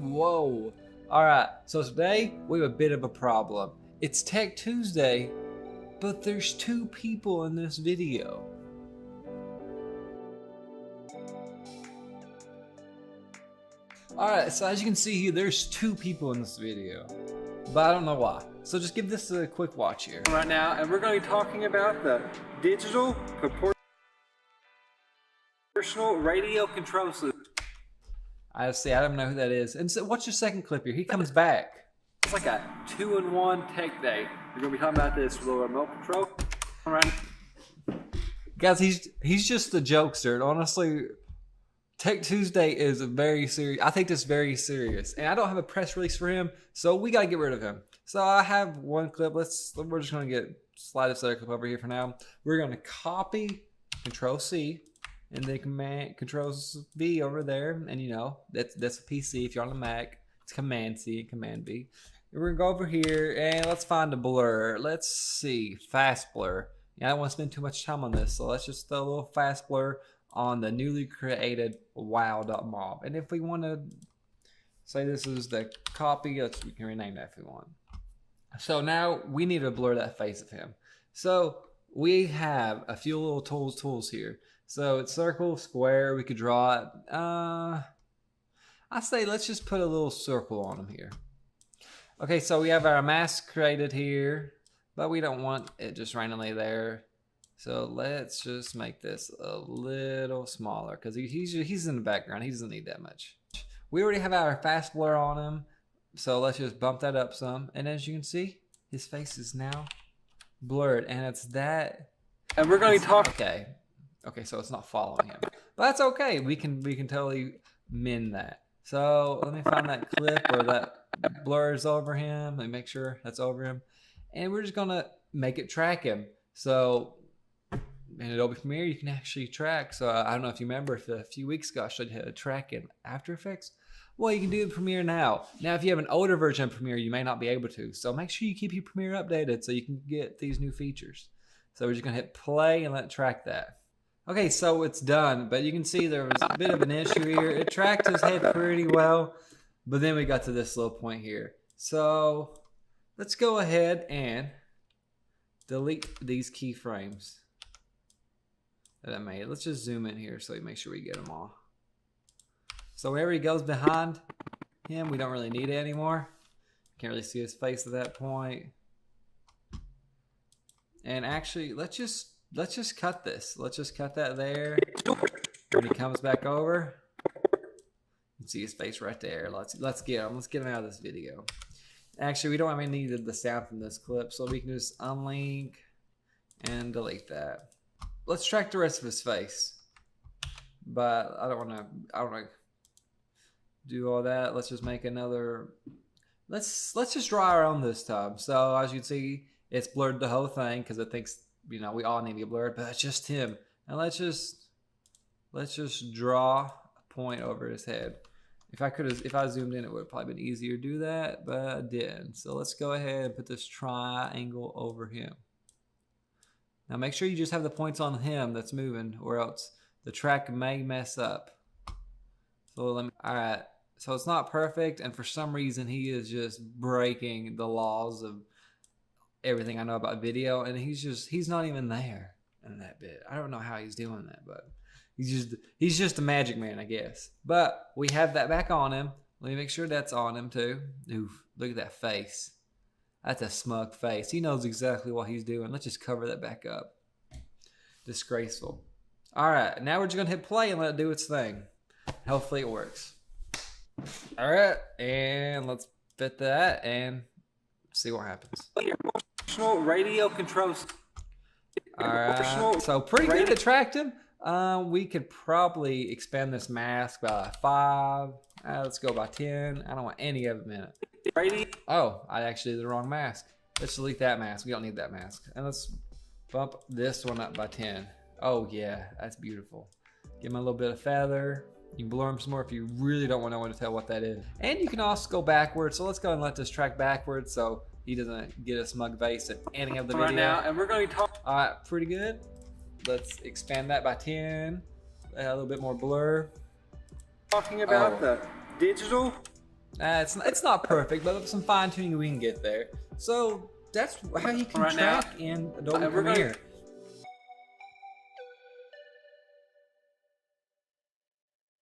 Whoa. Alright, so today we have a bit of a problem. It's Tech Tuesday, but there's two people in this video. Alright, so as you can see here, there's two people in this video, but I don't know why. So just give this a quick watch here. Right now, and we're going to be talking about the digital proportional radio control system. I don't know who that is. And so watch your second clip here. He comes back. It's like a 2-in-1 tech day. We're going to be talking about this with a remote control. All right. Guys, he's just a jokester. And honestly, Tech Tuesday is very serious. I think this is very serious. And I don't have a press release for him, so we got to get rid of him. So I have one clip. We're just going to slide this other clip over here for now. We're going to copy Control-C. And then Control-V over there, and you know that's a PC. If you're on a Mac, it's Command-C and Command-V. And we're gonna go over here and let's find a blur. Let's see, fast blur. Yeah, I don't want to spend too much time on this, so let's just throw a little fast blur on the newly created wow.mob. And if we want to say this is the copy, we can rename that if we want. So now we need to blur that face of him. So we have a few little tools here. So it's circle, square, we could draw it. I say let's just put a little circle on him here. Okay, so we have our mask created here, but we don't want it just randomly there. So let's just make this a little smaller because he's in the background. He doesn't need that much. We already have our fast blur on him, so let's just bump that up some. And as you can see, his face is now blurred, and it's that. And we're going to talk. Okay, so it's not following him, but that's okay. We can totally mend that. So let me find that clip where that blurs over him. Let me make sure that's over him, and we're just gonna make it track him. So in Adobe Premiere, you can actually track. So I don't know if you remember, if a few weeks ago I showed you how to track in After Effects. Well, you can do it in Premiere now. Now, if you have an older version of Premiere, you may not be able to. So make sure you keep your Premiere updated so you can get these new features. So we're just gonna hit play and let it track that. Okay, so it's done, but you can see there was a bit of an issue here. It tracked his head pretty well, but then we got to this little point here. So let's go ahead and delete these keyframes that I made. Let's just zoom in here so we make sure we get them all. So wherever he goes behind him, we don't really need it anymore. Can't really see his face at that point. And actually, let's just cut this. Let's just cut that there. When he comes back over, you can see his face right there. Let's get him. Let's get him out of this video. Actually, we don't even need the sound from this clip, so we can just unlink and delete that. Let's track the rest of his face, but I don't want to do all that. Let's just make another. Let's just draw our own this time. So as you can see, it's blurred the whole thing because it thinks, you know, we all need to be blurred, but it's just him. And let's just draw a point over his head. If I zoomed in, it would have probably been easier to do that, but I didn't. So let's go ahead and put this triangle over him. Now make sure you just have the points on him that's moving, or else the track may mess up. So alright, so it's not perfect, and for some reason he is just breaking the laws of everything I know about video, and he's not even there in that bit. I don't know how he's doing that, but he's just a magic man, I guess. But we have that back on him. Let me make sure that's on him too. Oof, look at that face. That's a smug face. He knows exactly what he's doing. Let's just cover that back up. Disgraceful. Alright, now we're just gonna hit play and let it do its thing. Hopefully it works. Alright, and let's fit that and see what happens. Radio controls. Alright, so pretty good to track him. We could probably expand this mask by 5. Let's go by 10. I don't want any of them in it. Oh, I actually did the wrong mask. Let's delete that mask. We don't need that mask. And let's bump this one up by 10. Oh yeah, that's beautiful. Give him a little bit of feather. You can blur him some more if you really don't want to tell what that is. And you can also go backwards. So let's go and let this track backwards so he doesn't get a smug face at any of the video. Right now, and we're going to talk. All right, pretty good. Let's expand that by 10. A little bit more blur. Talking about the digital It's not perfect, but with some fine tuning we can get there. So that's how you can Right now, track in Adobe we're Premiere.